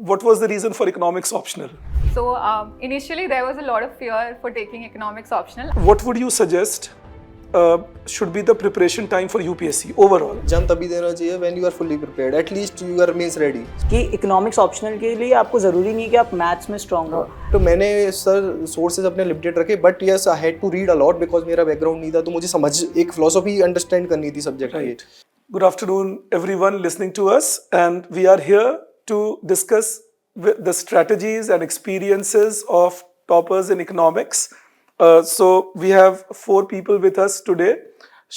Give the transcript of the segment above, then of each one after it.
what was the reason for economics optional? So initially there was a lot of fear for taking economics optional. What would you suggest should be the preparation time for UPSC overall? Exam तभी देना चाहिए when you are fully prepared, at least you are means ready. कि economics optional के लिए आपको ज़रूरी नहीं कि आप मैथ्स में स्ट्रांग हो. तो मैंने सर सोर्सेज अपने लिमिटेड रखे, but yes I had to read a lot because मेरा बैकग्राउंड नहीं था, तो मुझे समझ एक फिलोसफी अंडरस्टैंड करनी थी सब्जेक्ट की. Good afternoon, everyone listening to us, and we are here to discuss the strategies and experiences of toppers in economics. So we have 4 people with us today.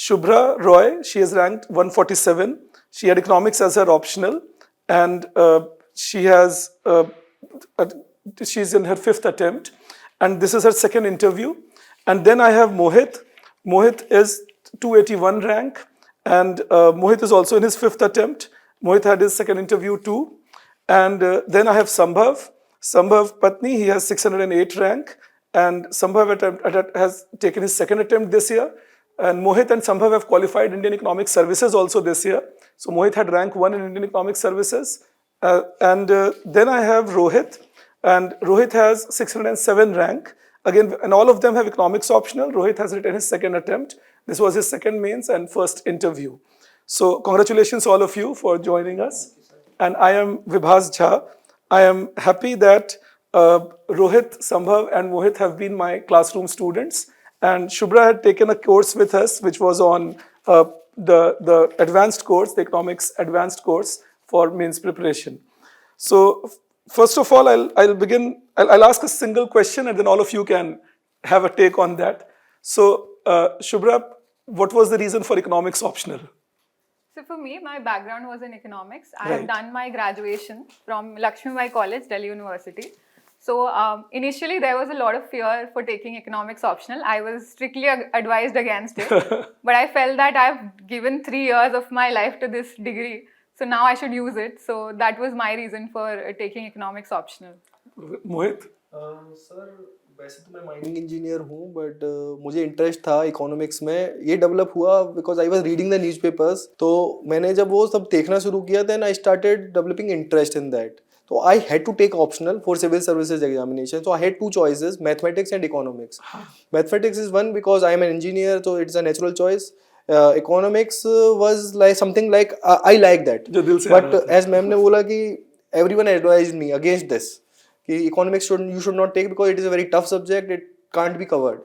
Shubhra Roy, she is ranked 147. She had economics as her optional, and she's in her 5th attempt, and this is her 2nd interview. And then I have Mohit. Mohit is 281 rank. And Mohit is also in his 5th attempt. Mohit had his 2nd interview too. And then I have Sambhav. Sambhav Patni, he has 608 rank. And Sambhav has taken his 2nd attempt this year. And Mohit and Sambhav have qualified Indian Economic Services also this year. So Mohit had rank 1 in Indian Economic Services. Then I have Rohit. And Rohit has 607 rank. Again, and all of them have economics optional. Rohit has written his 2nd attempt. This was his 2nd mains and 1st interview. So congratulations all of you for joining us. And I am Vibhas Jha. I am happy that Rohit, Sambhav and Mohit have been my classroom students. And Shubhra had taken a course with us, which was on the advanced course, the economics advanced course for mains preparation. So first of all, I'll ask a single question and then all of you can have a take on that. So Shubhra, what was the reason for economics optional? So for me, my background was in economics. I Right. have done my graduation from Lakshmi Bai College, Delhi University. So initially there was a lot of fear for taking economics optional. I was strictly advised against it. But I felt that I've given 3 years of my life to this degree. So now I should use it. So that was my reason for taking economics optional. Mohit? Sir वैसे तो मैं mining engineer हूँ, but मुझे interest था economics में. ये develop हुआ because I was reading the newspapers. तो मैंने जब वो सब देखना शुरू किया, then I started developing interest in that. So I had to take optional for civil services examination. So I had 2 choices, mathematics and economics. Mathematics is one because I am an engineer, so it's a natural choice. Economics was like something like I like that. जो दिल से आ But रहा था. as ma'am ने बोला कि everyone advised me against this. कि economics you should not take because it is a very tough subject. It can't be covered.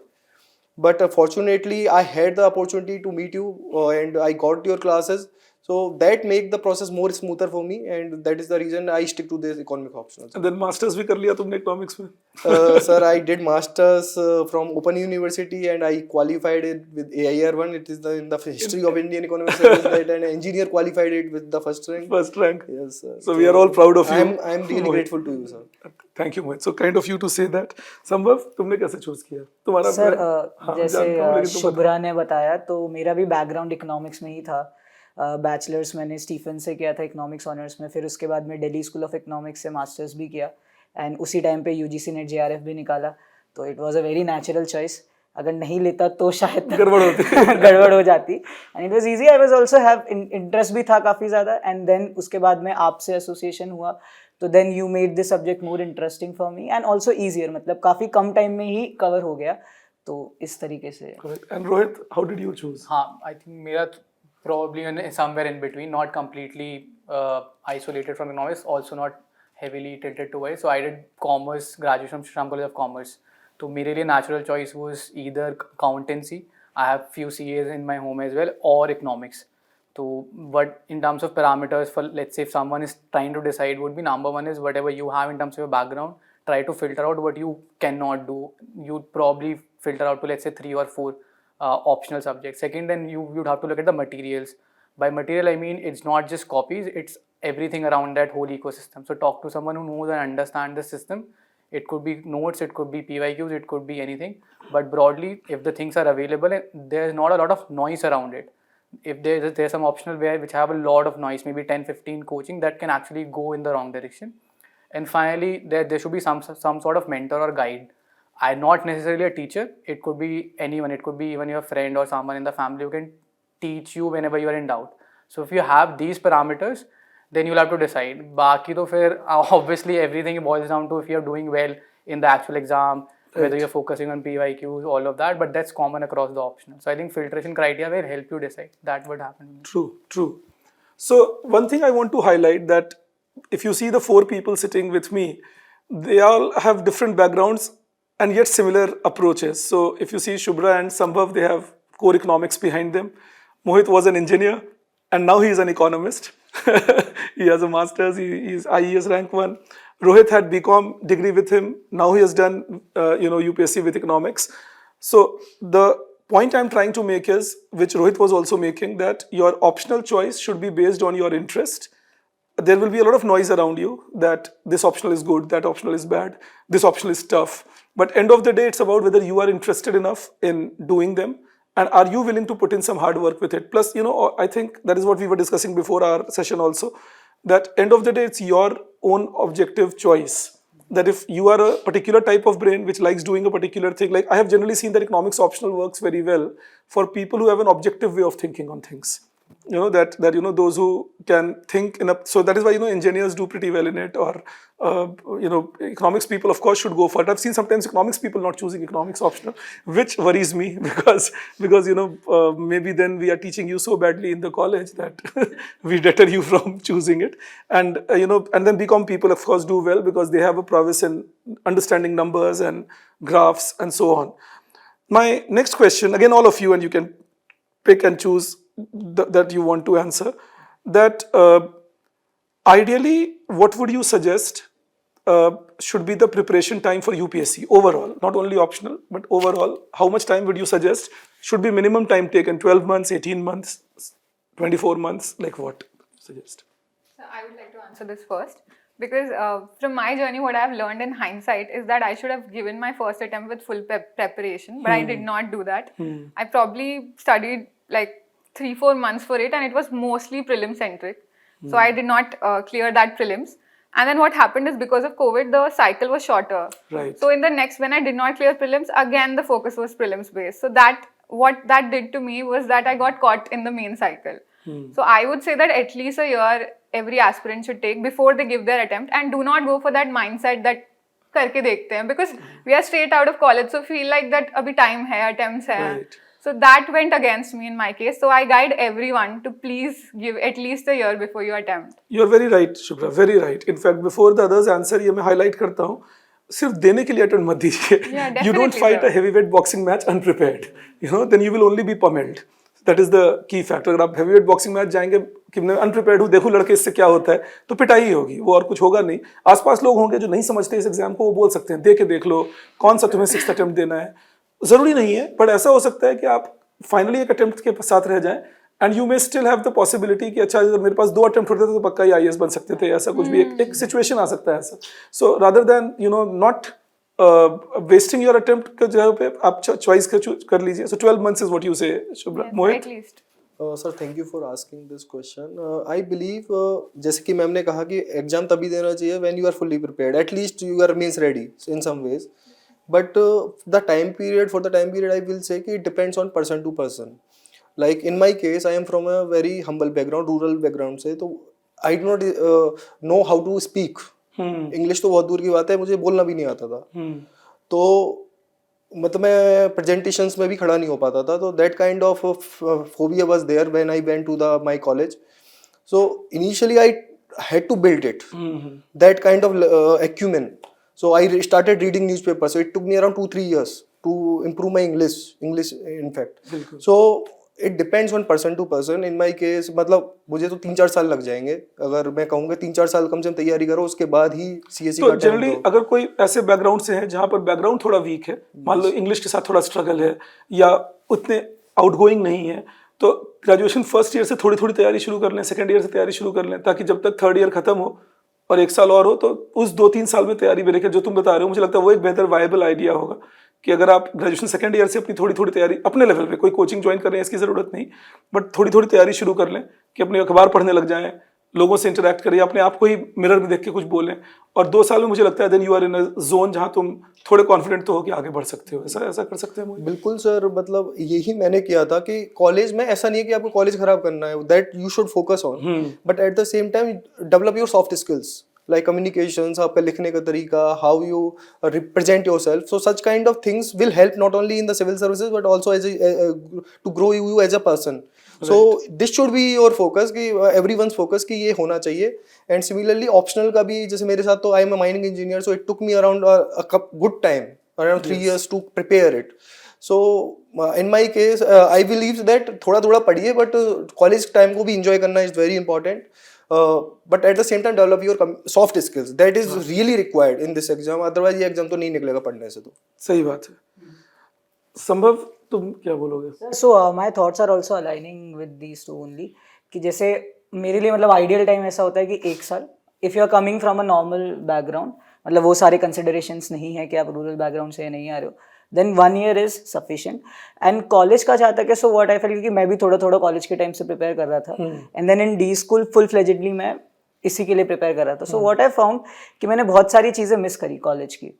But fortunately, I had the opportunity to meet you and I got your classes. So that make the process more smoother for me, and that is the reason I stick to this economic options. And then masters भी कर लिया तुमने economics में? Sir, I did masters from Open University and I qualified it with AIR1. It is in the history of Indian economic service that an engineer qualified it with the first rank. First rank. Yes, sir. So we are all proud of you. I am really grateful to you, sir. Thank you, Mohit. So kind of you to say that. Sambhav, तुमने कैसे choose किया? तुम्हारा sir हाँ, जैसे जानता हूँ, लेकिन तुम शुभ्रा ने बताया, तो मेरा भी बैकग्राउंड इकोनॉमिक्स में ही था. बैचलर्स मैंने स्टीफन से किया था इकोनॉमिक्स ऑनर्स में. फिर उसके बाद मैं दिल्ली स्कूल ऑफ इकोनॉमिक्स से मास्टर्स भी किया, एंड उसी टाइम पे यूजीसी नेट जेआरएफ भी निकाला. तो it was a very natural choice. अगर नहीं लेता तो शायद गड़बड़ होती. गड़बड़ हो जाती. And it was easy. I was also have interest भी था काफ़ी ज़्यादा. एंड देन उसके बाद में आपसे एसोसिएशन हुआ, तो then you made this subject more interesting for me and also easier. मतलब काफ़ी कम टाइम में ही कवर हो गया. तो इस तरीके से. Correct. And Rohit, how did you choose? हाँ, I think मेरा probably somewhere in between, not completely isolated from economics, also not heavily tilted towards. So I did commerce, graduation from Shriram College of Commerce. So मेरे लिए natural choice was either accountancy, I have few CAs in my home as well, or economics. So what in terms of parameters for, let's say, if someone is trying to decide, would be number one is whatever you have in terms of your background, try to filter out what you cannot do. You'd probably filter out to, let's say, 3 or 4 optional subjects. Second, then you'd have to look at the materials. By material, I mean it's not just copies, it's everything around that whole ecosystem. So talk to someone who knows and understands the system. It could be notes, it could be PYQs, it could be anything. But broadly, if the things are available, there's not a lot of noise around it. If there's some optional which have a lot of noise, maybe 10-15 coaching, that can actually go in the wrong direction. And finally, there should be some sort of mentor or guide. I'm not necessarily a teacher. It could be anyone. It could be even your friend or someone in the family who can teach you whenever you are in doubt. So if you have these parameters, then you'll have to decide. बाकी तो फिर obviously everything boils down to if you're doing well in the actual exam, whether you're focusing on PYQs, all of that, but that's common across the optional. So I think filtration criteria will help you decide. That would happen. True. So one thing I want to highlight that if you see the 4 people sitting with me, they all have different backgrounds and yet similar approaches. So if you see Shubhra and Sambhav, they have core economics behind them. Mohit was an engineer and now he is an economist. He has a master's, he is IES rank 1. Rohit had BCom degree with him. Now he has done UPSC with economics. So the point I'm trying to make is, which Rohit was also making, that your optional choice should be based on your interest. There will be a lot of noise around you that this optional is good, that optional is bad, this optional is tough. But end of the day, it's about whether you are interested enough in doing them and are you willing to put in some hard work with it. Plus, I think that is what we were discussing before our session also, that end of the day, it's your own objective choice. That if you are a particular type of brain which likes doing a particular thing, like I have generally seen that economics optional works very well for people who have an objective way of thinking on things. Those who can think in a, so that is why engineers do pretty well in it, or economics people of course should go for it. I've seen sometimes economics people not choosing economics optional, which worries me because maybe then we are teaching you so badly in the college that we deter you from choosing it. And and then BCom people of course do well because they have a prowess in understanding numbers and graphs and so on. My next question, again all of you, and you can pick and choose that you want to answer, that ideally what would you suggest should be the preparation time for UPSC overall, not only optional but overall? How much time would you suggest should be minimum time taken? 12 months, 18 months, 24 months, like what suggest? So I would like to answer this first, because from my journey, what I've learned in hindsight is that I should have given my first attempt with full preparation, but I did not do that. I probably studied like 3-4 months for it, and it was mostly prelim centric. So I did not clear that prelims. And then what happened is, because of COVID, the cycle was shorter. Right. So in the next, when I did not clear prelims, again the focus was prelims based. So that what that did to me was that I got caught in the main cycle. So I would say that at least a year every aspirant should take before they give their attempt, and do not go for that mindset that karke dekhte hain, because we are straight out of college, so feel like that abhi time hai, attempts hai. Right. So that went against me in my case. So I guide everyone to please give at least a year before you attempt. You are very right, Shubhra, very right. In fact, before the others answer, ये मैं highlight करता हूँ, सिर्फ देने के लिए attempt मत दीजिए. Yeah, You don't definitely, fight sir. a heavyweight boxing match unprepared. Then you will only be pummeled. That is the key factor. अगर आप heavyweight boxing match जाएंगे कि मैं unprepared हूँ, देखो लड़के इससे क्या होता है, तो पिटाई ही होगी, वो और कुछ होगा नहीं. आसपास लोग होंगे जो नहीं समझते इस एग्जाम को, वो बोल सकते हैं, देख लो कौन सा तुम्हें 6th attempt देना है. जरूरी नहीं है, पर ऐसा हो सकता है कि आप फाइनली एक अटेम्प्ट के साथ रह जाएं, and you may still have the possibility कि अच्छा अगर मेरे पास 2 अटेम्प्ट होते तो पक्का ही आईएएस बन सकते थे, ऐसा कुछ भी एक सिचुएशन आ सकता है ऐसा. So rather than not wasting your attempt के जगह पे आप चॉइस कर लीजिए. सो 12 मंथ्स इज व्हाट यू से, Shubhra. Yes, Mohit. at least. Sir thank you for asking this question. I believe जैसे कि मैम ने कहा कि एग्जाम तभी देना चाहिए when you are fully prepared, at least you are means ready in some ways. But the time period I will say कि it depends on person to person. Like in my case, I am from a very humble background, rural background से, तो I do not know how to speak. English तो बहुत दूर की बात है, मुझे बोलना भी नहीं आता था. तो मतलब मैं presentations में भी खड़ा नहीं हो पाता था. तो that kind of phobia was there when I went to my college. So initially I had to build it. That kind of acumen. So I started reading newspapers. So it took me around 2-3 years to improve my English in fact. So it depends on person to person. In my case मतलब मुझे तो 3-4 साल लग जाएंगे. अगर मैं कहूँगा 3-4 साल कम से कम तैयारी करो, उसके बाद ही सीएससी तो जनरली अगर कोई ऐसे बैकग्राउंड से है जहाँ पर बैकग्राउंड थोड़ा वीक है, मान लो इंग्लिश के साथ थोड़ा स्ट्रगल है या उतने आउटगोइंग नहीं है, तो ग्रेजुएशन फर्स्ट ईयर से थोड़ी थोड़ी तैयारी शुरू कर लें, सेकंड ईयर से तैयारी शुरू कर लें, ताकि जब तक थर्ड ईयर खत्म हो और 1 साल और हो, तो उस 2-3 साल में तैयारी में जो तुम बता रहे हो, मुझे लगता है वो एक बेहतर वायबल आइडिया होगा कि अगर आप ग्रेजुएशन सेकंड ईयर से अपनी थोड़ी थोड़ी तैयारी अपने लेवल पे, कोई कोचिंग ज्वाइन कर रहे हैं इसकी ज़रूरत नहीं, बट थोड़ी थोड़ी तैयारी शुरू कर लें कि अपने अखबार पढ़ने लग जाएं, लोगों से इंटरेक्ट करें, अपने आप को ही मिरर में देख के कुछ बोलें, और 2 साल में मुझे लगता है then you are in a zone जहाँ तुम थोड़े कॉन्फिडेंट तो हो कि आगे बढ़ सकते हो। ऐसा ऐसा कर सकते हैं मोहित? बिल्कुल सर, मतलब यही मैंने किया था कि कॉलेज में ऐसा नहीं है कि आपको कॉलेज खराब करना है, that you should focus on, but at the same time develop your soft skills like communications, आपका लिखने का तरीका, how you represent yourself, so such kind of things will help not only in the civil services but also as to grow you as a person. So this should be your focus, कि everyone's focus कि ये होना चाहिए. And similarly optional का भी, जैसे मेरे साथ तो I am a mining engineer, so it took me around a good time, around 3 years to prepare it. So in my case I believe that थोड़ा थोड़ा पढ़िए, but college टाइम को भी enjoy करना is very important. But at the same time develop your soft skills, that is really required in this exam, otherwise ये exam तो नहीं निकलेगा पढ़ने से. तो सही बात है। संभव, तुम क्या बोलोगे? So my thoughts are also aligning with these two only, कि जैसे मेरे लिए मतलब आइडियल टाइम ऐसा होता है कि 1 साल, if you are coming from a normal background, मतलब वो सारे कंसिडरेशंस नहीं है कि आप रूरल बैकग्राउंड से नहीं आ रहे हो, then 1 year is sufficient. And college का जहाँ तक है, सो व्हाट आई फेल, क्योंकि मैं भी थोड़ा थोड़ा कॉलेज के टाइम से प्रिपेयर कर रहा था, and then in the school full fledgedly मैं इसी के लिए प्रिपेयर कर रहा था. सो व्हाट आई फाउंड कि मैंने बहुत सारी चीज़ें मिस करी कॉलेज की,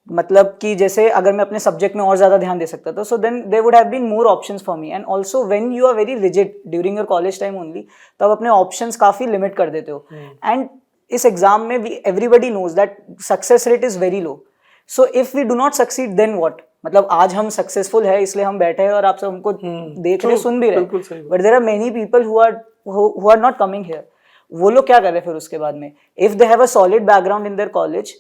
मतलब कि जैसे अगर मैं अपने सब्जेक्ट में और ज़्यादा ध्यान दे सकता था, so then there would have been more options for me. And also when you are very rigid during your college time only, तो आप अपने ऑप्शंस काफ़ी लिमिट कर देते हो. एंड इस एग्जाम में everybody knows that success rate is very low. So if we do not succeed then what, मतलब आज हम सक्सेसफुल है इसलिए हम बैठे हैं और आप सब हमको देख रहे सुन भी रहे, but there are many people who are not coming here. वो लोग क्या कर रहे हैं फिर उसके बाद में? If they have a solid background in their college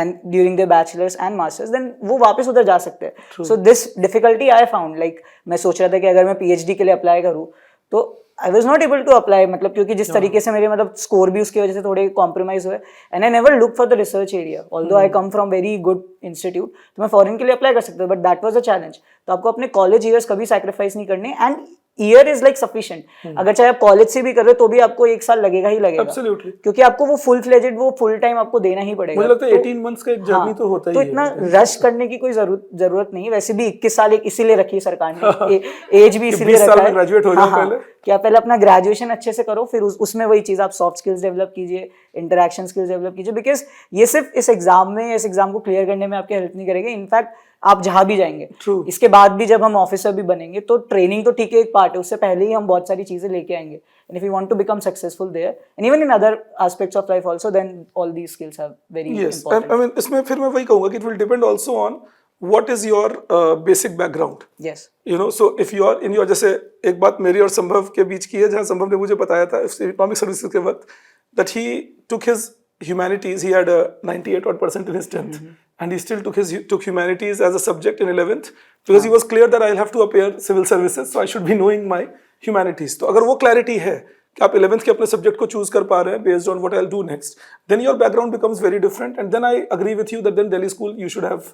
and during their bachelor's and masters, then वो वापस उधर जा सकते हैं. So this difficulty I found, like मैं सोच रहा था कि अगर मैं PhD के लिए अप्लाई करूँ तो I was not able to apply, मतलब क्योंकि जिस तरीके से मेरे मतलब स्कोर भी उसकी वजह से थोड़े कॉम्प्रोमाइज हुए, and I never look for the research area, although I come from very good institute, तो मैं फॉरेन के लिए अप्लाई कर सकता हूँ, but that was a challenge. तो आपको अपने कॉलेज ईयर्स कभी सैक्रिफाइस नहीं करने, and year is like sufficient. अगर चाहे आप कॉलेज से भी कर रहे हो तो भी आपको 1 साल लगेगा ही लगेगा, Absolutely. क्योंकि आपको वो फुल फ्लेजेड, वो फुल टाइम आपको देना ही पड़ेगा. मुझे लगता है 18 months का एक जर्नी तो होता ही तो है. इतना रश करने की कोई जरूरत नहीं. वैसे भी 21 साल एक इसीलिए रखी है सरकार ने, एज भी इसीलिए 20 साल रखा में है. ग्रेजुएट हो जाओ पहले. कि आप पहले अपना ग्रेजुएशन अच्छे से करो, फिर उसमें वही चीज़ आप सॉफ्ट स्किल्स डेवलप कीजिए, इंटरेक्शन स्किल्स डेवलप कीजिए, बिकॉज ये सिर्फ इस एग्जाम में, इस एग्जाम को क्लियर करने में आपकी हेल्प नहीं करेगी. इनफैक्ट आप जहाँ भी जाएंगे, इसके बाद भी जब हम ऑफिसर भी बनेंगे तो ट्रेनिंग तो ठीक है एक पार्ट है, उससे पहले ही हम बहुत सारी चीज़ें लेके आएंगे. And if you want to become successful there and even in other aspects of life also, then all these skills are very Yes, important. I mean इसमें फिर मैं वही कहूँगा कि it will depend also on what is your basic background. Yes. You know, so if you are in your, जैसे एक बात मेरी और संभव के बीच की है, जहाँ संभव ने मुझे बताया था इकोनॉमिक सर्विसेज के वक्त, that he took his humanities, he had a 98% in his 10th, and he still took humanities as a subject in 11th because he was clear that I'll have to appear civil services, so I should be knowing my humanities. तो अगर वो clarity है कि आप 11th के अपने subject को choose कर पा रहे हैं based on what I'll do next, then your background becomes very different, and then I agree with you that then Delhi school you should have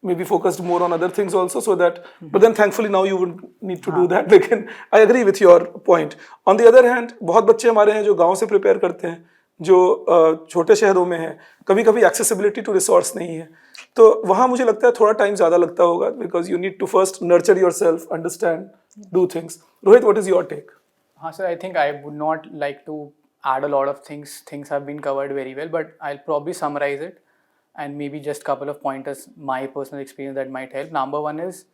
maybe focused more on other things also, so that but then thankfully now you wouldn't need to do that. लेकिन I agree with your point. On the other hand, बहुत बच्चे हमारे हैं जो गांव से prepare करते हैं, जो छोटे शहरों में हैं, कभी कभी एक्सेसिबिलिटी टू रिसोर्स नहीं है, तो वहाँ मुझे लगता है थोड़ा टाइम ज़्यादा लगता होगा, because you need to first nurture your self, understand, do things. Rohit, what is your take? हाँ sir, I think I would not like to add a lot of things. Things have been covered very well, but I'll probably summarize it and maybe just couple of pointers, my personal experience that might help. Number one is,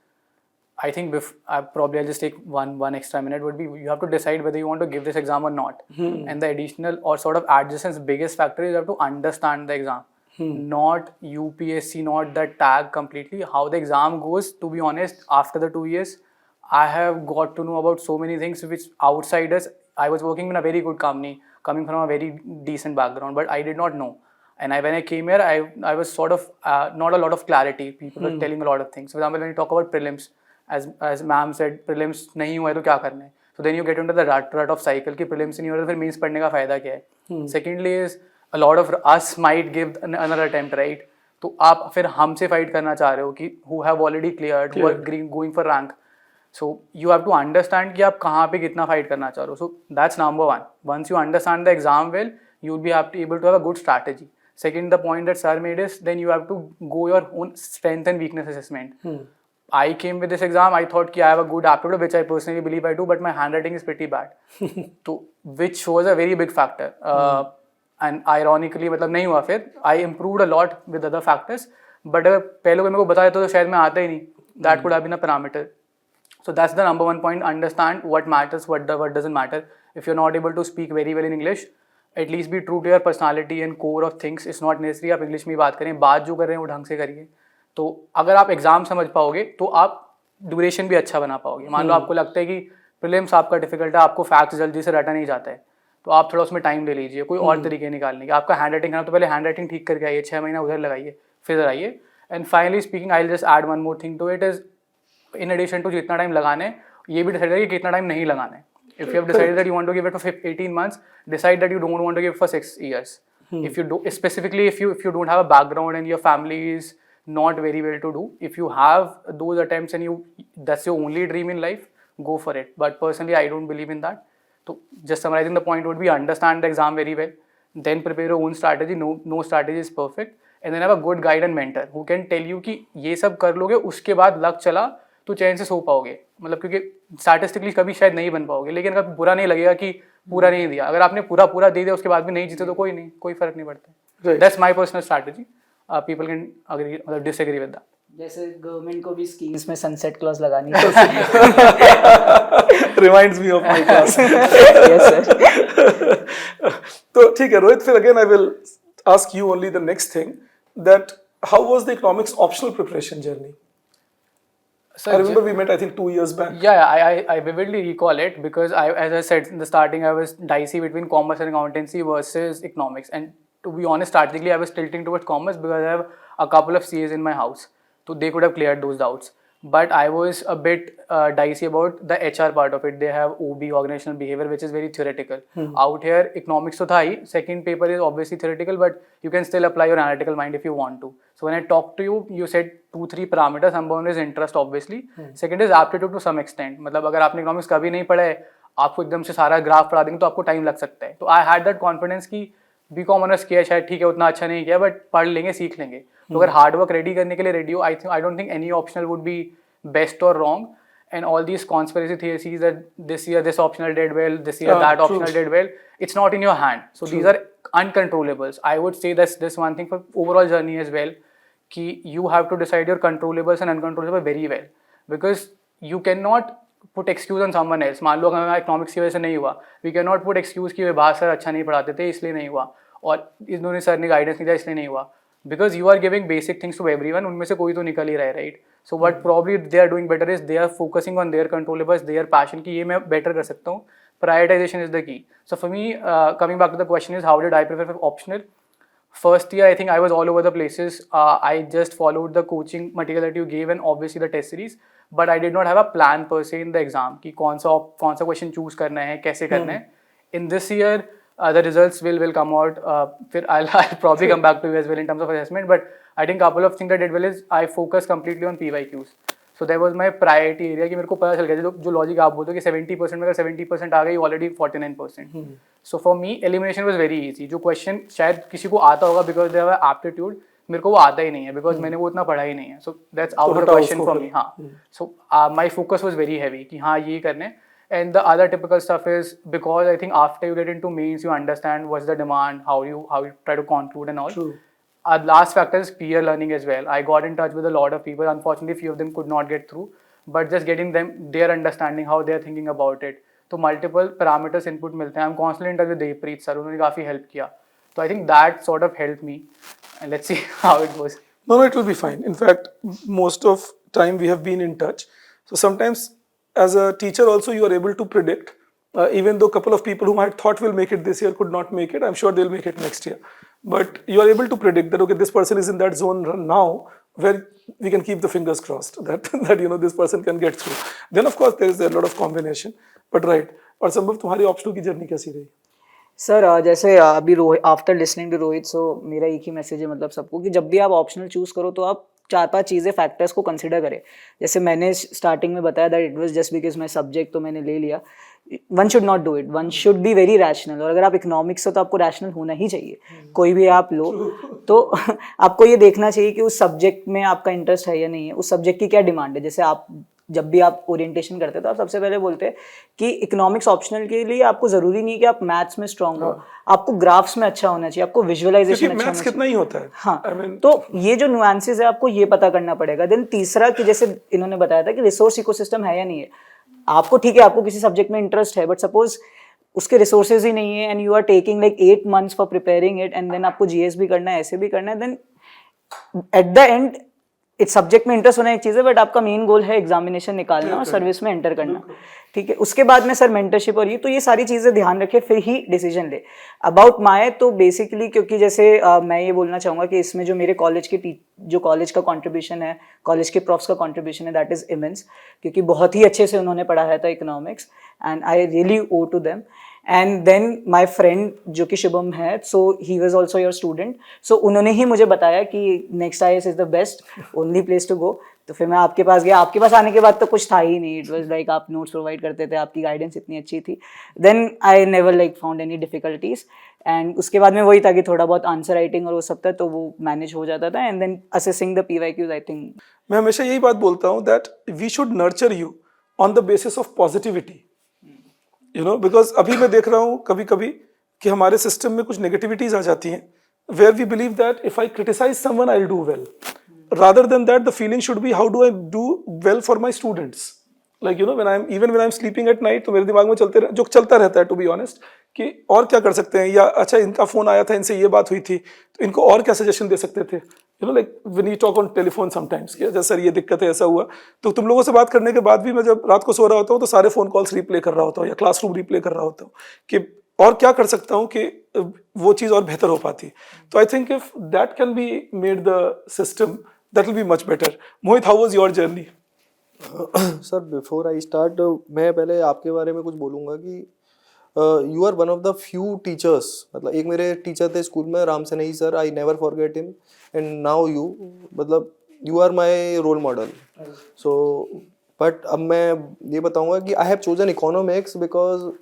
I think I'll just take one extra minute, would be you have to decide whether you want to give this exam or not. And the additional or sort of adjacent biggest factor is you have to understand the exam. Not UPSC, not the tag completely. How the exam goes, to be honest, after the 2 years, I have got to know about so many things which outsiders, I was working in a very good company, coming from a very decent background, but I did not know. And when I came here, I was sort of not a lot of clarity. People were telling a lot of things. For example, when you talk about prelims, as ma'am said, prelims नहीं हुआ है तो क्या करना है? So then you get into the rut of cycle कि prelims नहीं हो रहा तो फिर means पढ़ने का फायदा क्या है? Secondly is a lot of us might give another attempt, right? तो आप फिर हमसे fight करना चाह रहे हो कि who have already cleared, who are going for rank. So you have to understand कि आप कहाँ पे कितना fight करना चाह रहे हो. So that's number one. Once you understand the exam well, you will be able to have a good strategy. Second, the point that sir made is then you have to go your own strength and weakness assessment. I came with this exam, I thought कि I have a good aptitude, which I personally believe I do, but my handwriting is pretty bad. तो which was a very big factor. And ironically मतलब नहीं हुआ फिर. I improved a lot with other factors, but अगर पहले कोई मेरे को बता देता तो शायद मैं आता ही नहीं. That could have been a parameter. So that's the number one point. Understand what matters, what doesn't matter. If you're not able to speak very well in English, at least be true to your personality and core of things. It's not necessary आप English में बात करें, बात जो कर रहे हैं वो ढंग से करिए. तो अगर आप एग्जाम समझ पाओगे तो आप ड्यूरेशन भी अच्छा बना पाओगे. मान लो आपको लगता है कि प्रीलिम्स आपका डिफिकल्ट है, आपको फैक्ट्स जल्दी से रटा नहीं जाता है, तो आप थोड़ा उसमें टाइम ले लीजिए, कोई और तरीके निकालने के. आपका हैंड राइटिंग है तो पहले हैंड राइटिंग ठीक करके आइए, 6 महीना उधर लगाइए, फिर आइए. And finally speaking, I will just add one more thing to it is, in addition to जितना टाइम लगाना है, ये भी डिसाइड करिए कितना टाइम नहीं लगाना है. If you have decided that you want to give it for 18 months, decide that you don't want to give it for 6 years. If you do, specifically if you don't have a background and your family is not very well to do, if you have those attempts and that's your only dream in life, go for it. But personally, I don't believe in that. So just summarizing the point would be, understand the exam very well, then prepare your own strategy. No strategy is perfect, and then have a good guide and mentor who can tell you कि ये सब कर लोगे, उसके बाद luck चला तो चैन से सो पाओगे. मतलब क्योंकि स्टैटिस्टिकली कभी शायद नहीं बन पाओगे, लेकिन अगर बुरा नहीं लगेगा कि पूरा नहीं दिया. अगर आपने पूरा दे दिया उसके बाद भी नहीं जीते तो कोई नहीं, कोई फर्क नहीं पड़ता. That's my personal strategy. People can agree मतलब डिसएग्री विद दैट. जैसे गवर्नमेंट को भी स्कीम्स में सनसेट क्लॉज लगानी reminds me of my class. Yes sir. तो ठीक है रोहित, फिर again I will ask you only the next thing, that how was the economics optional preparation journey? I remember we met, I think, 2 years back. Yeah, I vividly recall it because as I said in the starting, I was dicey between commerce and accountancy versus economics. And to be honest, strategically, I was tilting towards commerce because I have a couple of CAs in my house, so they could have cleared those doubts. But I was a bit dicey about the HR part of it. They have OB, organizational behavior, which is very theoretical. Out here, economics to tha hi. Second paper is obviously theoretical, but you can still apply your analytical mind if you want to. So when I talked to you, you said 2-3 parameters. Number one is interest, obviously. Second is aptitude to some extent. मतलब अगर आपने economics कभी नहीं पढ़ा है, आपको एकदम से सारा ग्राफ पढ़ा देंगे तो आपको टाइम लग सकता है. तो I had that confidence कि बीकॉम ऑनर्स किया शायद ठीक है, उतना अच्छा नहीं किया, बट पढ़ लेंगे, सीख लेंगे. तो अगर हार्ड वर्क रेडी करने के लिए रेडी हो, I don't think any optional would be best और wrong. And all these conspiracy theories that this year this optional did well, this year that optional did well, it's not in your hand. So these are uncontrollables. I would say that's this one thing for overall journey as well, कि you have to decide your controllables and uncontrollables very well, because you cannot put excuse on someone else. मान लो अगर हमें economics की वजह से नहीं हुआ, we cannot put excuse कि विभाग सर अच्छा नहीं पढ़ाते थे इसलिए नहीं हुआ, और इन्होंने सर ने गाइडेंस नहीं दिया इसलिए नहीं हुआ. Because you are giving basic things to everyone, उनमें से कोई तो निकल ही रहा है, right? So what probably they are doing better is they are focusing on their controllables, their passion कि ये मैं better कर सकता हूँ. Prioritization is the key. So for me, coming back to the question is how did I prepare for optional? First year, I think I was all over the places. I just followed the coaching material that you gave and obviously the test series, but I did not have a plan per se in the exam कि कौन सा question choose करना है, कैसे करना है. In this year, the results will come out. I'll probably come back to you as well in terms of assessment, but I think couple of things that I did well is I focused completely on PYQs. So that was my priority area कि मेरे को पता चल गया जो logic आप बोलते हो कि 70% में अगर 70% आ गई already 49%. So for me elimination was very easy. जो क्वेश्चन शायद किसी को आता होगा because they have aptitude, मेरे को वो आता ही नहीं है because मैंने वो उतना पढ़ा ही नहीं है. So that's out of the question for me. हाँ. So my focus was very heavy कि हाँ ये करने. And the other typical stuff is because I think after you get into mains, you understand what's the demand, how you try to conclude and all. True. Last factor is peer learning as well. I got in touch with a lot of people. Unfortunately, few of them could not get through. But just getting them, their understanding, how they're thinking about it. तो multiple parameters input मिलते हैं. I'm constantly in touch with Devpreet sir. उन्होंने काफ़ी help किया. So I think that sort of helped me. And let's see how it goes. No, it will be fine. In fact, most of time we have been in touch. So sometimes as a teacher also you are able to predict, even though a couple of people whom I thought will make it this year could not make it, I'm sure they'll make it next year. But you are able to predict that, okay, this person is in that zone now where we can keep the fingers crossed that this person can get through. Then of course there is a lot of combination, but right. और संभव तुम्हारी optional की journey कैसी रही? Sir जैसे अभी after listening to Rohit, सो मेरा एक ही मैसेज है मतलब सबको कि जब भी आप ऑप्शनल चूज़ करो तो आप 4-5 चीज़ें फैक्टर्स को कंसिडर करें. जैसे मैंने स्टार्टिंग में बताया that it was just because my subject, तो मैंने ले लिया. One should not do it, one should be very rational. और अगर आप इकोनॉमिक्स हो तो आपको रैशनल होना ही चाहिए, कोई भी आप लो तो आपको ये देखना चाहिए कि उस सब्जेक्ट में आपका इंटरेस्ट है या नहीं है, उस सब्जेक्ट की क्या डिमांड है। जैसे आप जब भी आप ओरिएंटेशन करते हैं तो आप सबसे पहले बोलते हैं कि इकोनॉमिक्स ऑप्शनल के लिए आपको जरूरी नहीं कि आप मैथ्स में स्ट्रांग हो, आपको ग्राफ्स में अच्छा होना चाहिए, आपको विजुअलाइजेशन क्योंकि अच्छा मैथ्स होना कितना ही होता है। हाँ I mean, तो ये जो नुआंसेस है आपको ये पता करना पड़ेगा। देन तीसरा कि जैसे इन्होंने बताया था कि रिसोर्स इकोसिस्टम है या नहीं है, आपको ठीक है आपको किसी सब्जेक्ट में इंटरेस्ट है बट सपोज उसके रिसोर्सेज ही नहीं है and you are taking like 8 months for preparing it and then आपको जीएस भी करना है, ऐसे भी करना है, देन एट द एंड इस सब्जेक्ट में इंटरेस्ट होना एक चीज़ है बट आपका मेन गोल है एग्जामिनेशन निकालना और सर्विस में एंटर करना, ठीक है। उसके बाद में सर मेंटरशिप और ये सारी चीज़ें ध्यान रखे फिर ही डिसीजन ले। अबाउट माय तो बेसिकली क्योंकि जैसे मैं ये बोलना चाहूँगा कि इसमें जो मेरे कॉलेज के जो कॉलेज का कंट्रीब्यूशन है, कॉलेज के प्रोफ्स का कंट्रीब्यूशन है, दैट इज़ इमेंस, क्योंकि बहुत ही अच्छे से उन्होंने पढ़ाया था economics and I really owe to them. And then my friend जो कि शुभम है, so he was also your student, so उन्होंने ही मुझे बताया कि Next IAS is the best only place to go. तो फिर मैं आपके पास गया, आपके पास आने के बाद तो कुछ था ही नहीं, इट वॉज लाइक आप नोट्स प्रोवाइड करते थे, आपकी गाइडेंस इतनी अच्छी थी, then I never like found any difficulties. And उसके बाद में वही था कि थोड़ा बहुत आंसर राइटिंग और वो सब था तो वो मैनेज हो जाता था, and then assessing the PYQs I think. मैं हमेशा यही बात बोलता हूँ that we should nurture you on the basis of positivity, you know, because अभी मैं देख रहा हूँ कभी कभी कि हमारे सिस्टम में कुछ नेगेटिविटीज आ जाती हैं where we believe that if I criticise someone I will do well, rather than that the feeling should be how do I do well for my students, like you know when I'm sleeping at night तो मेरे दिमाग में जो चलता रहता है to be honest कि और क्या कर सकते हैं, या अच्छा इनका फोन आया था, इनसे ये बात हुई थी तो इनको और क्या सजेशन दे सकते थे, you know, like when you talk on telephone sometimes कि जैसे सर ये दिक्कत है, ऐसा हुआ, तो तुम लोगों से बात करने के बाद भी मैं जब रात को सो रहा होता हूँ तो सारे फोन कॉल्स रिप्ले कर रहा होता हूँ या क्लासरूम रिप्ले कर रहा होता हूँ कि और क्या कर सकता हूँ कि वो चीज़ और बेहतर हो पाती। तो I think if that can be made the system that will be much better. Mohit, how was your journey? Sir before I start मैं पहले आपके बारे में कुछ बोलूँगा कि you are one of the few teachers, मतलब एक मेरे टीचर थे स्कूल में Ram Sanehi sir, I never forget him, and now you, मतलब you are my role model. So but अब मैं ये बताऊँगा कि I have chosen economics because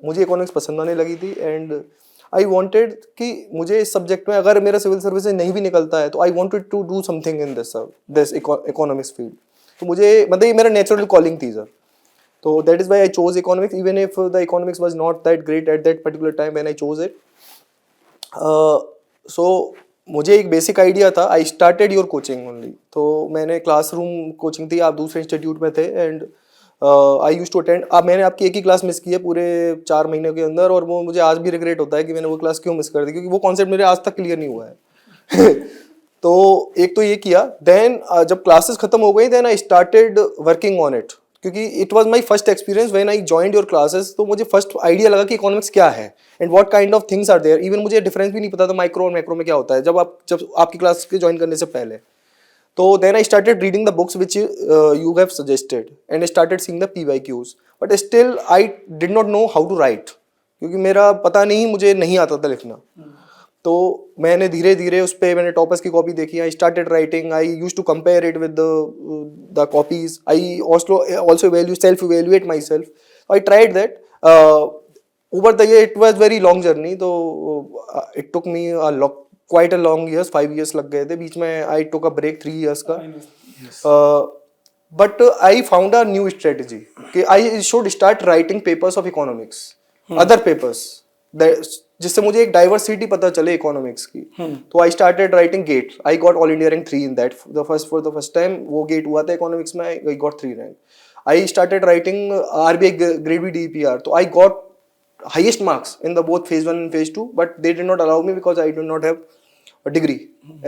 मुझे इकोनॉमिक्स पसंद आने लगी थी एंड आई वॉन्टेड कि मुझे इस सब्जेक्ट में अगर मेरा सिविल सर्विसेज नहीं भी निकलता है तो I wanted to do something in this economics field. तो मुझे मतलब ये मेरा नेचुरल कॉलिंग थी सर, तो that is why I chose economics even if the economics was not that great at that particular time when I chose it. So मुझे एक basic idea था, I started your coaching only, तो मैंने classroom coaching थी, आप दूसरे institute में थे and I use to attend. अब मैंने आपकी एक ही क्लास मिस की है पूरे 4 महीने के अंदर और वो मुझे आज भी रिग्रेट होता है कि मैंने वो क्लास क्यों मिस कर दी, क्योंकि वो कॉन्सेप्ट मेरे आज तक क्लियर नहीं हुआ है। तो एक तो ये किया, देन जब क्लासेस खत्म हो गई then I started working on it, क्योंकि it was my first experience when I joined your classes. तो मुझे फर्स्ट आइडिया लगा कि इकोनॉमिक्स क्या है and what kind of things are there. Even मुझे डिफरेंस भी नहीं पता था माइक्रो और मैक्रो में क्या होता है जब आपकी क्लास के ज्वाइन करने से पहले। तो then I started reading the books which you have suggested and I started seeing the PYQs, but still I did not know how to write, क्योंकि मेरा पता नहीं, मुझे नहीं आता था लिखना। तो मैंने धीरे धीरे उस पर मैंने टॉपर्स की कॉपी देखी, I started writing, I use to compare it with the copies, I also self evaluate myself, I tried that over the year. It was very long journey, तो it took me quite a long years, 5 years लग गए थे बीच में, I took a break 3 years का, but I found a new strategy कि I should start writing papers of economics, other papers, जिससे मुझे एक डाइवर्सिटी पता चले इकोनॉमिक्स की। तो I started writing GATE, I got all India rank 3 in that for the first time वो GATE हुआ था इकोनॉमिक्स में, I got 3 rank. I started writing RBI grade B DPR, तो I got highest marks in the both phase 1 and phase 2, but they did not allow me because I do not have a degree,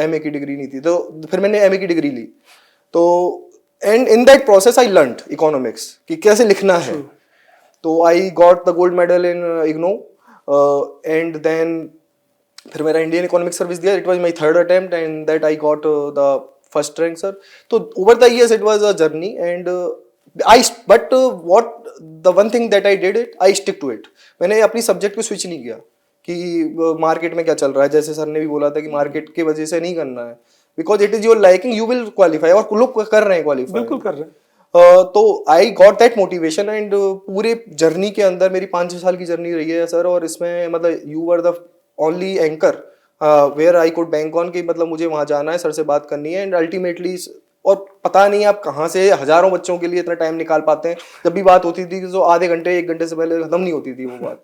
MA की degree नहीं थी। तो फिर मैंने MA की degree ली, तो and in that process I learned economics कि कैसे लिखना है। तो I got the gold medal in IGNOU and then फिर मेरा इंडियन इकोनॉमिक सर्विस दिया, it was my third attempt and that I got the first rank sir. तो over the years it was a journey and but what the one thing that I did it, I stick to it. मैंने अपनी subject को switch नहीं किया कि market में क्या चल रहा है, जैसे सर ने भी बोला था कि मार्केट की वजह से नहीं करना है, because it is your liking, you will qualify, और लोग कर रहे हैं क्वालिफाई, बिल्कुल कर रहे हैं। तो I got that motivation and पूरे जर्नी के अंदर मेरी 5-6 साल की जर्नी रही है सर, और इसमें मतलब you were the only anchor where I could bank on कि मतलब मुझे वहाँ जाना है, सर से बात करनी है एंड अल्टीमेटली, और पता नहीं आप कहाँ से हजारों बच्चों के लिए इतना टाइम निकाल पाते हैं। जब भी बात होती थी तो आधे घंटे 1 घंटे से पहले खत्म नहीं होती थी वो बात।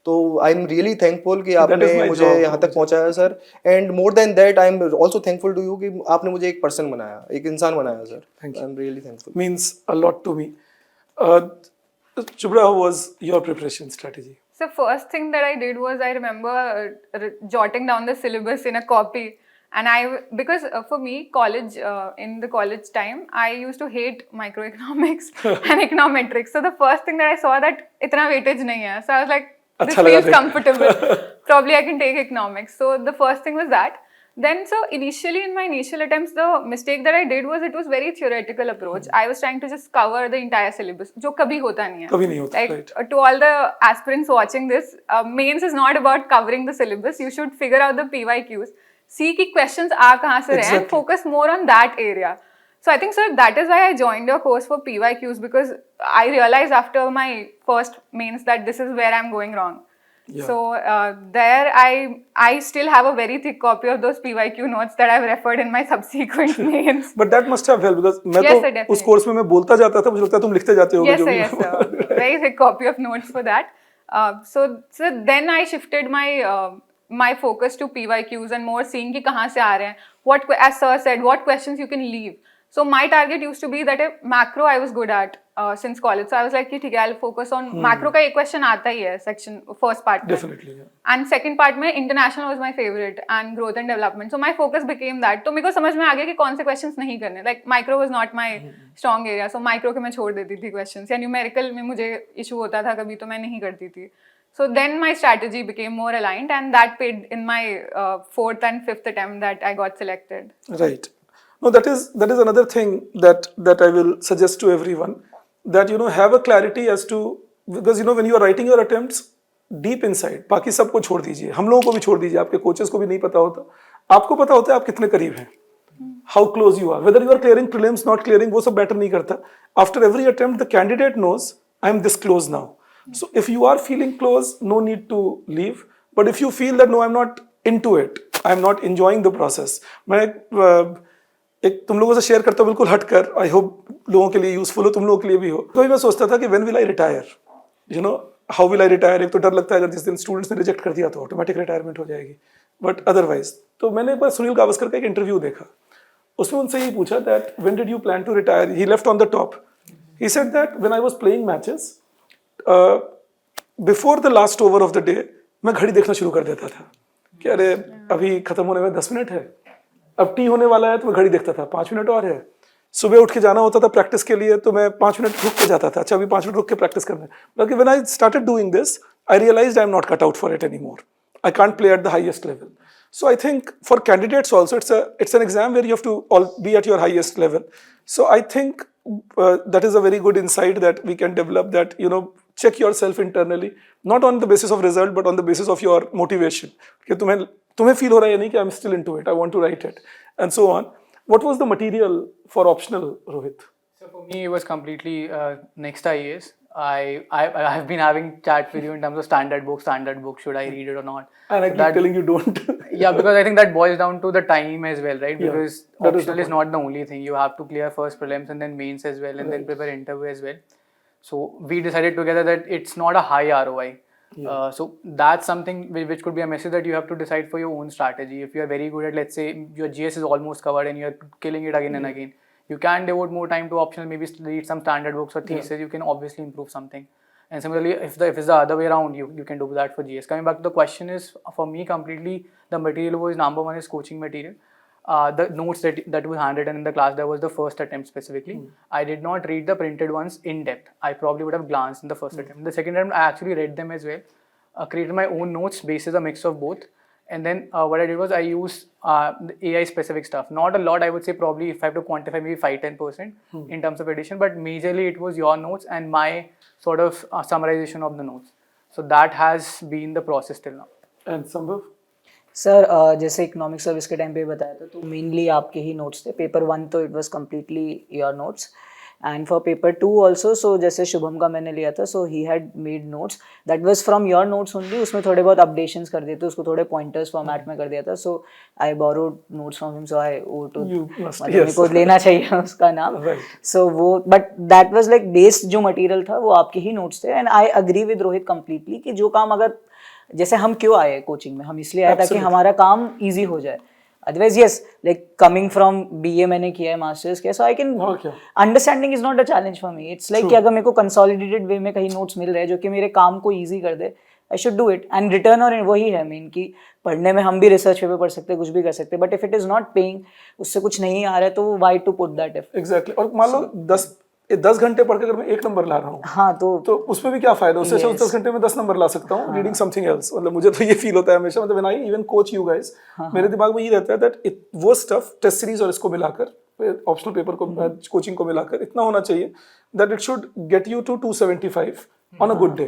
तो आई एम रियली थैंकफुल कि is आपने my मुझे job. यहाँ तक पहुँचाया sir, and more than that I am also thankful to you कि आपने मुझे एक पर्सन बनाया, एक इंसान बनाया sir. Thank you. I am really thankful. Means a lot to me. Uh, Shubhra, how was your preparation strategy? So first thing that I did was I remember jotting down the syllabus in a copy, and because for me college in the college time I used to hate microeconomics and econometrics. So the first thing that I saw that itna weightage nahi hai, so I was like, this अच्छा लगा feels देख। comfortable. Probably I can take economics. So the first thing was that. Then, so initially in my initial attempts, the mistake that I did was it was very theoretical approach. I was trying to just cover the entire syllabus, जो कभी होता नहीं है. कभी नहीं होता, Like right. to all the aspirants watching this, mains is not about covering the syllabus. You should figure out the PYQs, see कि questions आ कहाँ से रहे हैं, and Exactly. focus more on that area. So I think, sir, that is why I joined your course for PYQs, because I realized after my first mains that this is where I'm going wrong. Yeah. So there I still have a very thick copy of those PYQ notes that I've referred in my subsequent mains. But that must have helped because मैं Yes, तो sir, definitely. उस course में मैं बोलता जाता था, मुझे लगता है तुम लिखते जाते होगे Yes, जो sir, भी yes, sir. Very thick copy of notes for that. So then I shifted my focus to PYQs and more seeing कि कहाँ से आ रहे हैं. What, as sir said, what questions you can leave. So my target used to be that a macro I was good at since college. So I was like कि ठीक है, I'll focus on macro का एक question आता ही है section first part में. Definitely, yeah. And second part में international was my favorite and growth and development. So my focus became that. तो मेरे को समझ में आ गया कि कौन से questions नहीं करने. Like micro was not my strong area. So micro के मैं छोड़ देती थी questions. या numerical में मुझे issue होता था कभी तो मैं नहीं करती थी. So then my strategy became more aligned, and that paid in my 4th and 5th attempt that I got selected. Right. No, that is another thing that I will suggest to everyone, that have a clarity as to, because when you are writing your attempts deep inside, बाकी सबको छोड़ दीजिए, हम लोगों को भी छोड़ दीजिए, आपके कोचेस को भी नहीं पता होता, आपको पता होता है आप कितने करीब हैं, how close you are, whether you are clearing prelims, not clearing, वो सब मैटर नहीं करता. After every attempt the candidate knows I am this close now. So if you are feeling close, no need to leave. But if you feel that no, I'm not into it, I'm not enjoying the process, मैं एक तुम लोगों से share करता हूँ बिल्कुल हटकर, I hope लोगों के लिए यूजफुल हो, तुम लोगों के लिए भी हो. तो मैं सोचता था कि when will I retire, how will I retire. एक तो डर लगता है अगर जिस दिन स्टूडेंट्स ने रिजेक्ट कर दिया तो ऑटोमेटिक रिटायरमेंट हो जाएगी, बट अदरवाइज. तो मैंने एक बार सुनील गावस्कर का एक इंटरव्यू देखा, उसमें उनसे ये पूछा that when did you plan to retire. He left on the top. He said that when I was playing matches, before the last over of the day मैं घड़ी देखना शुरू कर देता था कि अरे अभी खत्म होने में 10 मिनट है, अब टी होने वाला है, तो मैं घड़ी देखता था 5 मिनट और है. सुबह उठ के जाना होता था प्रैक्टिस के लिए, तो मैं 5 मिनट रुक के जाता था, अच्छा अभी 5 मिनट रुक के प्रैक्टिस करना है. बल्कि when I started doing this I realised I am not cut out for it anymore. I can't play at the highest level. So I think for candidates also it's an exam where you have to all be at your highest level. So I think that is a very good insight that we can develop, that check yourself internally, not on the basis of result but on the basis of your motivation. कि तुम्हें feel हो रहा है या नहीं कि I'm still into it, I want to write it, and so on. What was the material for optional, Rohit? So for me, it was completely next IAS. I've been having chat with you in terms of standard book. Should I read it or not? And I keep telling you don't. Yeah, because I think that boils down to the time as well, right? Yeah, Because that is the optional is not the only thing. You have to clear first prelims and then mains as well, and then prepare interview as well. So we decided together that it's not a high ROI. So that's something which could be a message that you have to decide for your own strategy. If you are very good at, let's say, your GS is almost covered and you are killing it again and again, you can devote more time to optional, maybe read some standard books or thesis. You can obviously improve something. And similarly, if it's the other way around, you can do that for GS. Coming back to the question is, for me completely, the material was number one is coaching material. The notes that was handwritten in the class, that was the first attempt specifically. I did not read the printed ones in depth. I probably would have glanced in the first attempt. The second attempt, I actually read them as well. Created my own notes based on a mix of both. And then what I did was I used the AI specific stuff. Not a lot, I would say probably, if I have to quantify, maybe 5-10% in terms of addition. But majorly it was your notes and my sort of summarization of the notes. So that has been the process till now. And Sambhav? Sir जैसे economic service के time पे बताया था, तो mainly आपके ही notes थे. Paper 1 तो it was completely your notes, and for paper 2 also, so जैसे शुभम का मैंने लिया था, so he had made notes that was from your notes only, उसमें थोड़े बहुत अपडेशंस कर दिए थे, उसको थोड़े पॉइंटर्स फॉर्मेट में कर दिया था, so I borrowed notes from him, so I owe to You must, मतलब मेरे yes. को लेना चाहिए उसका नाम, Right. सो वो but that was like based जो मटेरियल था वो आपके ही नोट्स थे, and I agree with Rohit completely कि जो काम अगर जैसे हम क्यों आए कोचिंग में, हम इसलिए आए ताकि Absolutely. हमारा काम इजी हो जाए, otherwise yes like coming from BA मैंने किया है, मास्टर्स किया, सो आई कैन और क्या? Understanding is not a challenge for me, it's like कि अगर मेरे को कंसोलिडेटेड वे में कहीं नोट्स मिल रहे हैं जो कि मेरे काम को ईजी कर दे, I should do it, and return और वही है मेन कि पढ़ने में हम भी रिसर्च पेपर पढ़ सकते हैं, कुछ भी कर सकते हैं, but if it is not paying, उससे कुछ नहीं आ रहा है, तो why to put that if. Exactly. और मान लो 10 घंटे पढ़ के अगर मैं 1 नंबर ला रहा हूँ, हाँ तो उसमें भी क्या फायदा, उससे अच्छा Yes. 10 घंटे में 10 नंबर ला सकता हूँ रीडिंग समथिंग एल्स। मतलब मुझे तो ये फील होता है हमेशा, मतलब when I even coach you guys, मेरे दिमाग में ये रहता है दैट वो स्टफ टेस्ट सीरीज और इसको मिलाकर ऑप्शनल पेपर को कोचिंग को मिलाकर इतना होना चाहिए that it should get you to 275 on a good day,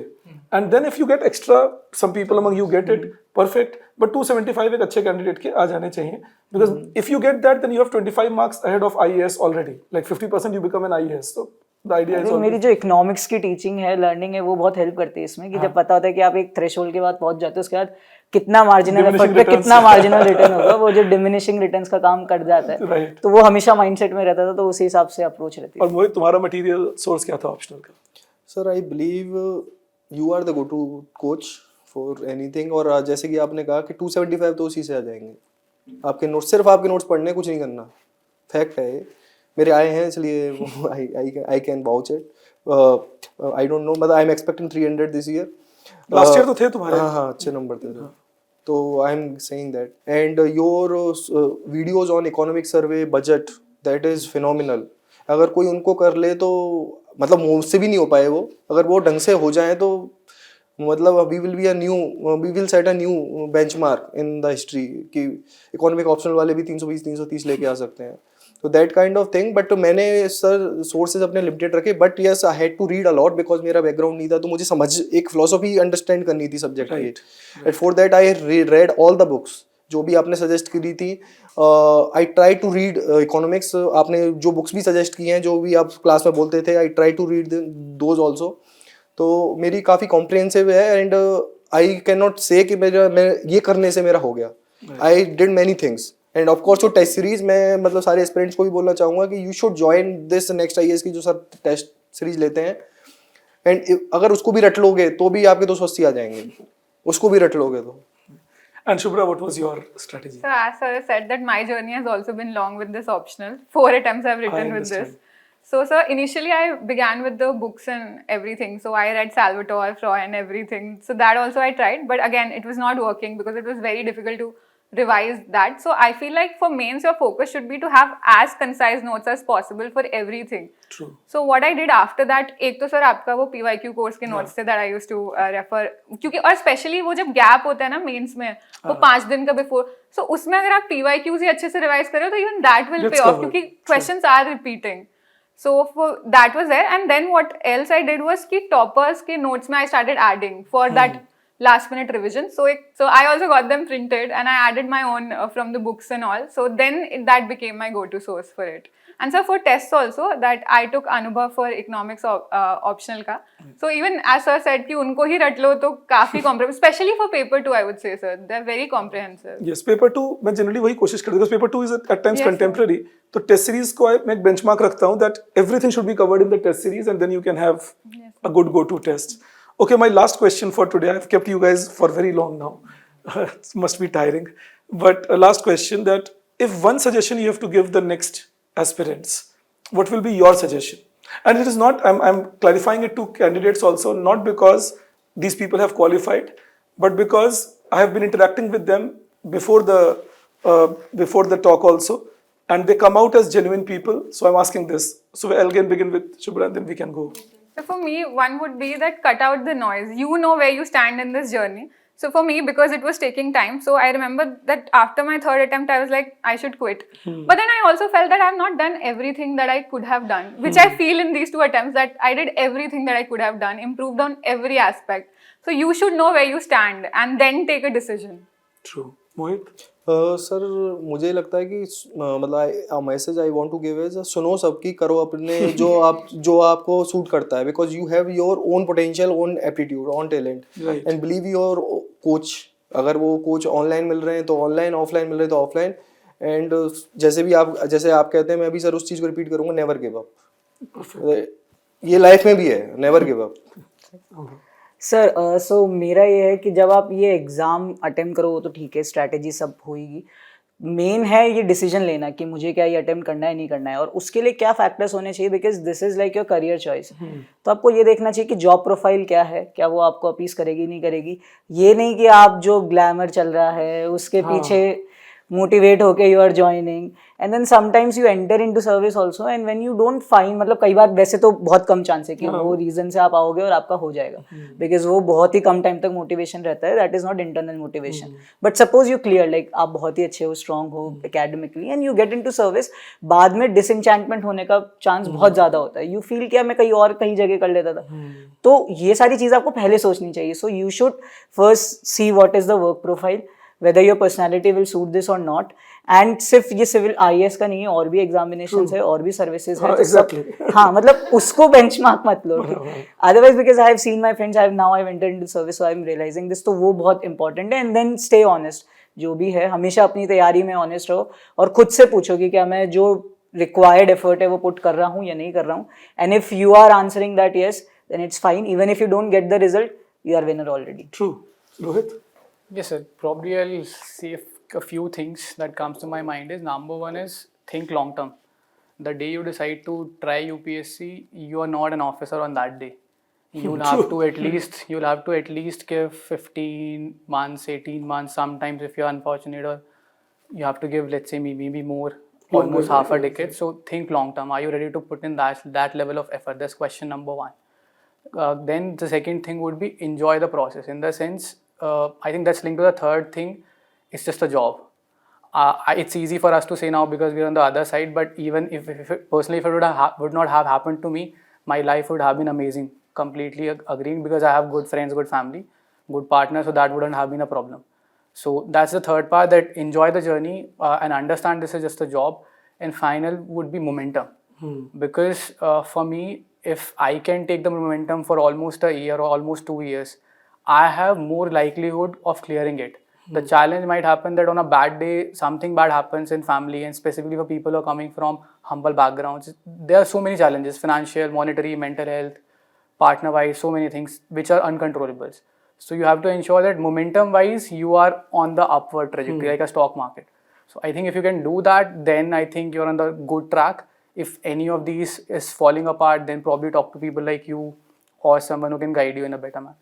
and then if you get extra, some people among you get it perfect, but 275 एक अच्छे कैंडिडेट के आ जाने चाहिए, because if you get that then you have 25 marks ahead of IAS already, like 50% you become an IAS, so the idea is मेरी जो economics की teaching है, learning है, वो बहुत हेल्प करती है इसमें कि जब पता होता है कि आप एक थ्रेशोल्ड के बाद पहुंच जाते हो, उसके बाद कितना मार्जिनल एफर्ट पे कितना मार्जिनल रिटर्न होगा, वो जो डिमिनिशिंग रिटर्न्स का काम कर जाता है, Right. तो वो हमेशा माइंडसेट में रहता था, तो उसी हिसाब से अप्रोच रहती है। और मोहित तुम्हारा मटेरियल सोर्स क्या था ऑप्शनल का? Sir I believe you are the go to coach for anything, और जैसे कि आपने कहा कि 275 तो उसी से आ जाएंगे, आपके नोट्स, सिर्फ आपके नोट्स पढ़ने, कुछ नहीं करना, फैक्ट है ये, मेरे आए हैं इसलिए I can vouch it, I don't know, मतलब I am expecting 300 this year, last year तो थे तुम्हारे। हाँ अच्छे नंबर थे, तो I am saying that, and your videos on economic survey, budget, that is phenomenal, अगर कोई उनको कर ले तो मतलब मुझसे भी नहीं हो पाए वो, अगर वो ढंग से हो जाए तो मतलब we will set a new benchmark in the history कि इकोनॉमिक ऑप्शनल वाले भी 320 330 लेके आ सकते हैं, तो that kind of thing. But मैंने सर सोर्सेज अपने लिमिटेड रखे, but yes I had to read a lot because मेरा बैकग्राउंड नहीं था, तो मुझे समझ एक फिलोसफी अंडरस्टैंड करनी थी सब्जेक्ट की, and for that I read all the books जो भी आपने सजेस्ट करी थी, I try to read economics, आपने जो बुक्स भी सजेस्ट की हैं, जो भी आप क्लास में बोलते थे, I try to read those also, तो मेरी काफ़ी कॉम्प्रिहेंसिव है, एंड आई कैन नॉट से कि मैं ये करने से मेरा हो गया, I did many things, end of course जो टेस्ट सीरीज, मैं मतलब सारे एस्पिरेंट्स को भी बोलना चाहूँगा कि you should join this next IAS की जो सर टेस्ट सीरीज लेते हैं, एंड अगर उसको भी रट लोगे तो भी आपके 280 आ जाएंगे, उसको भी रट लोगे तो। And Shubhra, what was your strategy? So as sir said that my journey has also been long with this optional. 4 attempts I've written with this. understand. So sir, initially I began with the books and everything. So I read Salvatore, Freud and everything. So that also I tried, but again it was not working because it was very difficult to revise that. So I feel like for mains your focus should be to have as concise notes as possible for everything. True. So what I did after that, एक तो sir आपका वो PYQ course के notes थे that I used to refer, क्योंकि और specially वो जब गैप होता है ना मेंस में, वो 5 दिन का बिफोर, सो उसमें अगर आप PYQs ही अच्छे से रिवाइज करो तो even that will pay off, क्योंकि questions are repeating. So for that was there, and then what else I did was कि toppers के notes में I started adding for that last minute revision. So I also got them printed and I added my own from the books and all. So then that became my go-to source for it. And so for tests also, that I took Anubhav for economics optional का. So even as sir said कि उनको ही रट लो तो काफी comprehensive, especially for paper 2 I would say sir, they're very comprehensive. Yes, paper 2 मैं generally वही कोशिश करता हूँ, because paper 2 is at times Yes, contemporary, तो test series को मैं एक benchmark रखता हूँ that everything should be covered in the test series and then you can have a good go-to test. Okay, my last question for today, I've kept you guys for very long now, it must be tiring, but last question, that if one suggestion you have to give the next aspirants, what will be your suggestion? And it is not, I'm clarifying it to candidates also, not because these people have qualified, but because I have been interacting with them before the talk also, and they come out as genuine people. So I'm asking this. So I'll again begin with Shubhra and then we can go. So for me, one would be that cut out the noise. You know where you stand in this journey. So for me, because it was taking time, so I remember that after my 3rd attempt, I was like, I should quit. But then I also felt that I have not done everything that I could have done, which I feel in these 2 attempts that I did everything that I could have done, improved on every aspect. So you should know where you stand and then take a decision. True. Mohit? Sir मुझे लगता है कि मतलब message I want to give is सुनो सबकी, करो अपने जो आपको सूट करता है, because you have your own potential, own aptitude, own talent, Right. And believe your coach. अगर वो कोच ऑनलाइन मिल रहे हैं तो ऑनलाइन, ऑफलाइन मिल रहे हैं तो ऑफलाइन. एंड जैसे आप कहते हैं, मैं भी सर उस चीज़ को रिपीट करूंगा, नेवर गिव अप. ये लाइफ में भी है, never give up. Sir so मेरा ये है कि जब आप ये एग्ज़ाम अटेम्प्ट करो तो ठीक है, स्ट्रैटेजी सब होगी. मेन है ये डिसीजन लेना कि मुझे क्या ये अटेम्प्ट करना है नहीं करना है, और उसके लिए क्या फैक्टर्स होने चाहिए, because this is like your career choice. तो आपको ये देखना चाहिए कि जॉब प्रोफाइल क्या है, क्या वो आपको अपीस करेगी नहीं करेगी. ये नहीं कि आप जो ग्लैमर चल रहा है उसके पीछे मोटिवेट होके you are joining, and then sometimes you enter into service also, and when you don't find, मतलब कई बार, वैसे तो बहुत कम चांस है कि वो रीजन से आप आओगे और आपका हो जाएगा, बिकॉज वो बहुत ही कम टाइम तक मोटिवेशन रहता है, that is not internal motivation. But suppose you clear, like आप बहुत ही अच्छे हो, स्ट्रांग हो academically, and you get into service, बाद में डिसएंचेंटमेंट होने का चांस बहुत ज्यादा होता है. यू फील कि मैं कहीं जगह कर लेता था. तो ये सारी चीज आपको पहले सोचनी चाहिए. So you should first see what is the work profile, whether your personality will suit this or not. And सिर्फ ये सिविल IAS का नहीं है, और भी एग्जामिनेशन है, और भी सर्विसेज है. Exactly. हाँ, मतलब उसको बेंचमार्क मत लो. Otherwise because I have seen my friends, I have now I have entered into service, so I am realizing this. तो वो बहुत इंपॉर्टेंट है. And then stay honest. जो भी है हमेशा अपनी तैयारी में ऑनेस्ट रहो, और खुद से पूछो कि क्या मैं जो रिक्वायर्ड एफर्ट है वो पुट कर रहा हूँ या नहीं कर रहा हूँ. And if you are answering that yes, then it's fine. Even if you don't get the result, you are winner already. True. Rohit? Yes, sir. Probably I'll say a few things that comes to my mind is, number one is think long term. The day you decide to try UPSC, you are not an officer on that day. You'll have to at least give 15 months, 18 months, sometimes if you're unfortunate, or you have to give, let's say, maybe more, almost half a decade. So think long term. Are you ready to put in that level of effort? That's question number one. Then the second thing would be enjoy the process, in the sense, I think that's linked to the third thing. It's just a job. It's easy for us to say now because we're on the other side, but even if it, personally, if it would not have happened to me, my life would have been amazing. Completely agreeing, because I have good friends, good family, good partner, so that wouldn't have been a problem. So that's the third part, that enjoy the journey and understand this is just a job. And final would be momentum. Because for me, if I can take the momentum for almost a year or almost 2 years, I have more likelihood of clearing it. The challenge might happen that on a bad day, something bad happens in family, and specifically for people who are coming from humble backgrounds, there are so many challenges: financial, monetary, mental health, partner-wise, so many things which are uncontrollables. So you have to ensure that momentum-wise, you are on the upward trajectory, like a stock market. So I think if you can do that, then I think you're on the good track. If any of these is falling apart, then probably talk to people like you or someone who can guide you in a better manner.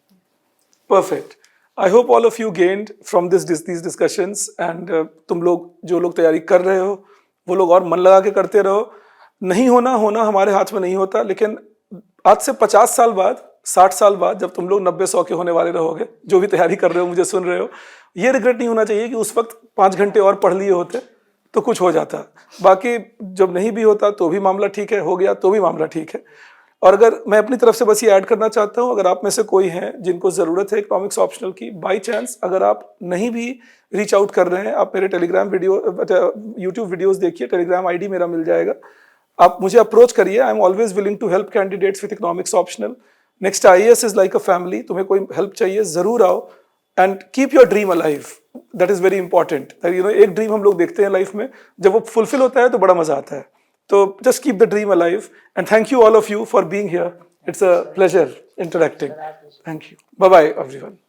Perfect. I hope all of you gained from these discussions, and तुम लोग जो लोग तैयारी कर रहे हो वो लोग और मन लगा के करते रहो. नहीं होना हमारे हाथ में नहीं होता, लेकिन आज से 50 साल बाद, 60 साल बाद, जब तुम लोग 90-100 के होने वाले रहोगे, जो भी तैयारी कर रहे हो, मुझे सुन रहे हो, ये रिग्रेट नहीं होना चाहिए कि उस वक्त 5 घंटे और पढ़ लिए होते तो कुछ हो जाता. बाकी जब नहीं भी होता तो भी मामला ठीक है, हो गया तो भी मामला ठीक है. और अगर मैं अपनी तरफ से बस ये ऐड करना चाहता हूँ, अगर आप में से कोई हैं जिनको ज़रूरत है इकोनॉमिक्स ऑप्शनल की, बाई चांस अगर आप नहीं भी रीच आउट कर रहे हैं, आप मेरे टेलीग्राम यूट्यूब वीडियोस देखिए, टेलीग्राम आईडी मेरा मिल जाएगा, आप मुझे अप्रोच करिए. I am always willing to help candidates with economics optional. Next IAS is like a family. तुम्हें कोई हेल्प चाहिए, ज़रूर आओ, and keep your dream alive. That is very important. एक ड्रीम हम लोग देखते हैं लाइफ में, जब वो फुलफिल होता है तो बड़ा मजा आता है. So just keep the dream alive, and thank you all of you for being here. It's a pleasure interacting. Thank you. Bye bye everyone.